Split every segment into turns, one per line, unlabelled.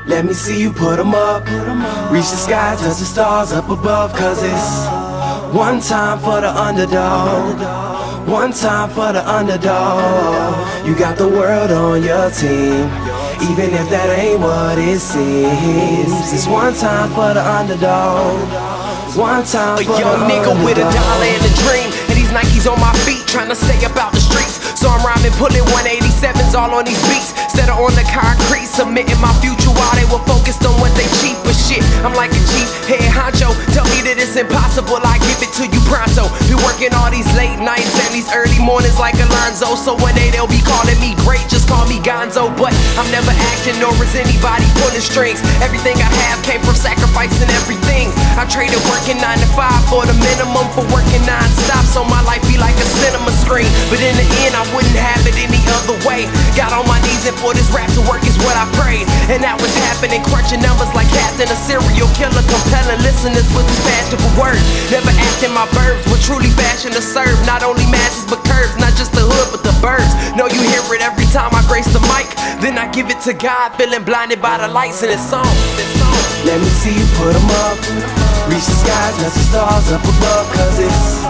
Let me see you put 'em up. Reach the sky, touch the stars up above. Cause it's one time for the underdog. One time for the underdog. You got the world on your team, even if that ain't what it seems. It's one time for the underdog. One time for the underdog.
A young nigga with a dollar and a dream, and these Nikes on my feet, trying to stay about the streets. So I'm rhyming, pulling 187s all on these beats, instead of on the concrete, submitting my future while they were focused on what they cheap. But shit, I'm like a chief head honcho. Tell me that it's impossible, I give it to you pronto. Be working all these late nights and these early mornings like Alonzo. So one day they'll be calling me great, just call me Gonzo. But I'm never acting, nor is anybody pulling strings. Everything I have came from sacrificing everything. I traded working 9 to 5 for the minimum, for working non-stop, so my life be like a cinema screen. But in the end, I wouldn't have it any other way. Got on my knees, and for this rap to work is what I prayed. And that was happening, crunching numbers like Captain, a serial killer, compelling listeners with his passion for words. Never acting my verbs, with truly fashion to serve not only masses but curves, not just the hood but the birds. Know you hear it every time I grace the mic, then I give it to God, feeling blinded by the lights in this song.
Let me see you put 'em up. Reach the skies, touch the stars up above. Cause it's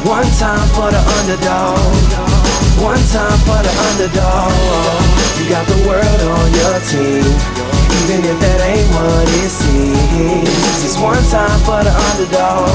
one time for the underdog. One time for the underdog. You got the world on your team, even if that ain't what it seems. It's one time for the underdog.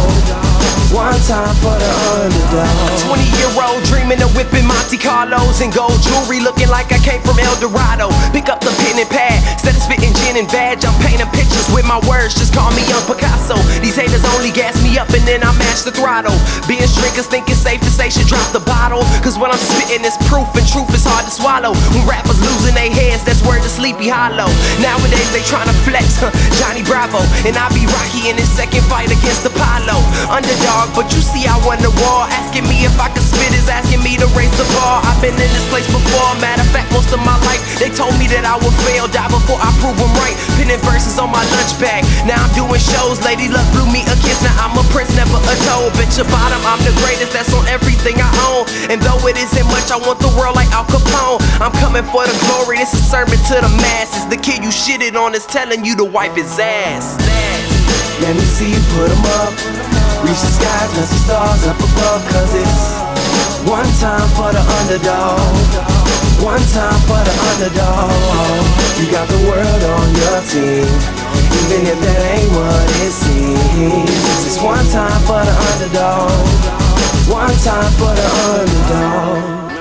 One time for the underdog.
20-year-old dreaming of whipping Monte Carlos and gold jewelry, looking like I came from El Dorado. Pick up the pen and pad, instead of spitting gin and vag, I'm painting pictures with my words, just call me Young Picasso. These haters only gas me up and then I mash the throttle. Being drinkers think it's safe to say should drop the bottle, cause what I'm spitting is proof, and truth is hard to swallow. When rappers losing their heads, that's word to Sleepy Hollow. Nowadays they tryna flex, Johnny Bravo, and I be Rocky in his second fight against Apollo. Underdog, but you see I won the war. Asking me if I could spit is asking me to raise the bar. I've been in this place before, matter of fact most of my life. They told me that I would fail, die before I prove them right. Pinning verses on my lunch bag, now I'm doing shows. Lady Luck blew me a kiss, now I'm a prince, never a toad. Bitch your bottom, I'm the greatest, that's on everything I own. And though it isn't much, I want the world like Al Capone. I'm coming for the glory, this is a sermon to the masses. The kid you shitted on is telling you to wipe his ass.
Let me see you put 'em up. Reach the skies, touch the stars up above. Cause it's one time for the underdog. One time for the underdog. You got the world on your team, even if that ain't what it seems. It's one time for the underdog. One time for the underdog.